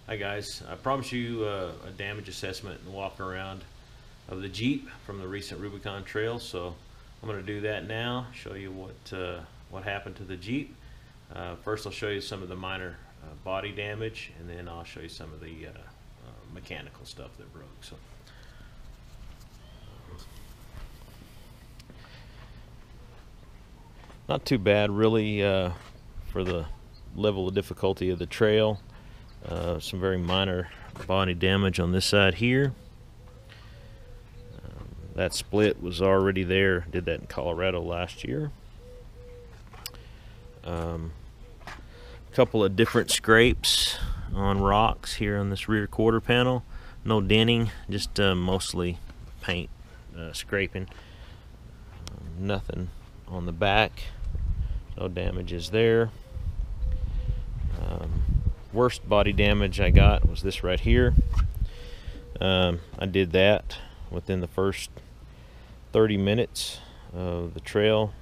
Hi guys, I promised you a damage assessment and walk around of the Jeep from the recent Rubicon Trail, so I'm going to do that now, show you what happened to the Jeep. First I'll show you some of the minor body damage, and then I'll show you some of the mechanical stuff that broke. So, not too bad really for the level of difficulty of the trail. Some very minor body damage on this side here. That split was already there. Did that in Colorado last year. Couple of different scrapes on rocks here on this rear quarter panel. No denting, just mostly paint scraping. Nothing on the back. No damages there. Worst body damage I got was this right here. I did that within the first 30 minutes of the trail.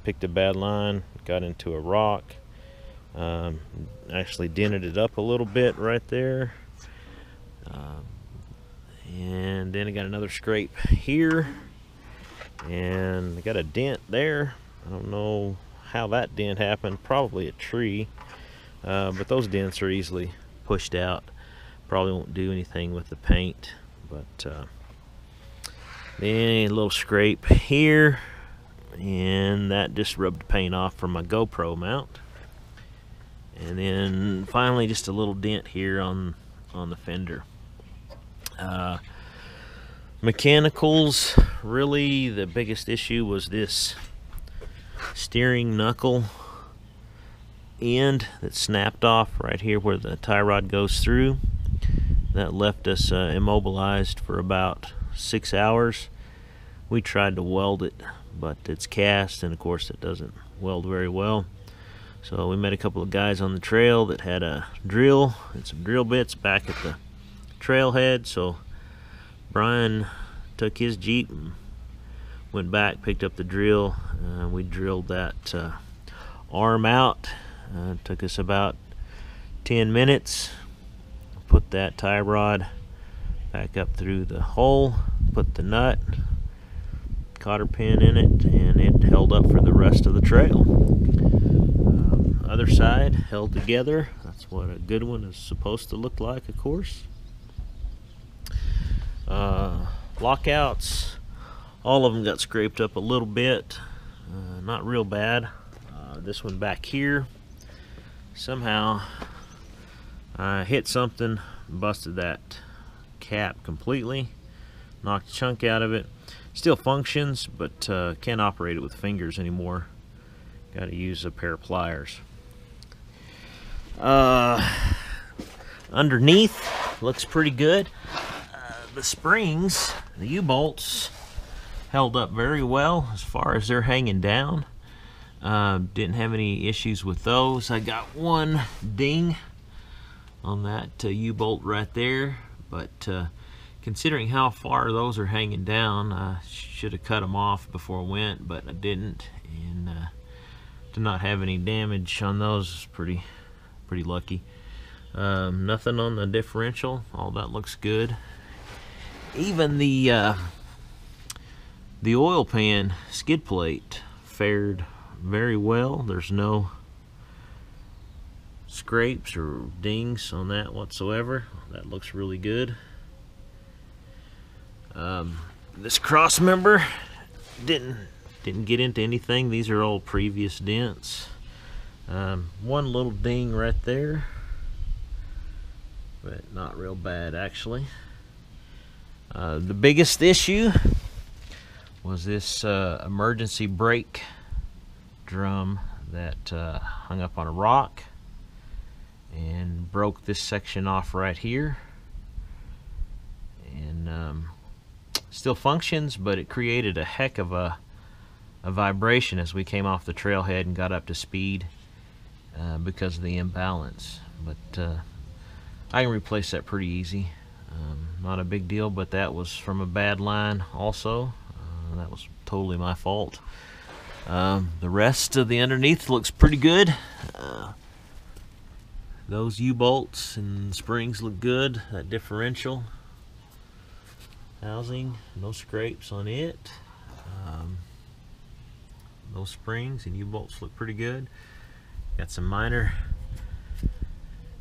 Picked a bad line, got into a rock, actually dented it up a little bit right there, and then I got another scrape here, and I got a dent there. I don't know how that dent happened, probably a tree. But those dents are easily pushed out. Probably won't do anything with the paint. But then a little scrape here, and that just rubbed the paint off from my GoPro mount. And then finally just a little dent here on the fender. Mechanicals, really the biggest issue was this steering knuckle end that snapped off right here where the tie rod goes through. That left us immobilized for about 6 hours. We tried to weld it, but it's cast, and of course it doesn't weld very well. So we met a couple of guys on the trail that had a drill and some drill bits back at the trailhead. So Brian took his Jeep and went back, picked up the drill. We drilled that arm out. Took us about 10 minutes. Put that tie rod back up through the hole, put the nut, cotter pin in it, and it held up for the rest of the trail. Other side held together. That's what a good one is supposed to look like, of course. Lockouts, all of them got scraped up a little bit, not real bad. This one back here, somehow I hit something, busted that cap completely, knocked a chunk out of it. Still functions, but can't operate it with fingers anymore. Got to use a pair of pliers. Underneath looks pretty good. The springs, the U-bolts, held up very well as far as they're hanging down. Didn't have any issues with those. I got one ding on that U-bolt right there, but considering how far those are hanging down, I should have cut them off before I went, but I didn't, and to not have any damage on those is pretty lucky. Nothing on the differential. All that looks good. Even the oil pan skid plate fared very well. There's no scrapes or dings on that whatsoever. That looks really good. This cross member didn't get into anything. These are all previous dents. One little ding right there, but not real bad actually. The biggest issue was this emergency brake drum that hung up on a rock and broke this section off right here, and still functions, but it created a heck of a vibration as we came off the trailhead and got up to speed because of the imbalance. But I can replace that pretty easy. Not a big deal, but that was from a bad line also. That was totally my fault. The rest of the underneath looks pretty good. Those U-bolts and springs look good. That differential housing, no scrapes on it. Those springs and U-bolts look pretty good. Got some minor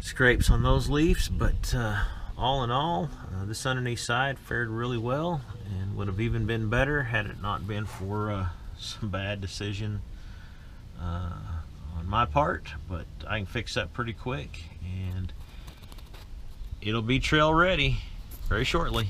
scrapes on those leaves, but all in all, this underneath side fared really well and would have even been better had it not been for some bad decision on my part, but I can fix that pretty quick and it'll be trail ready very shortly.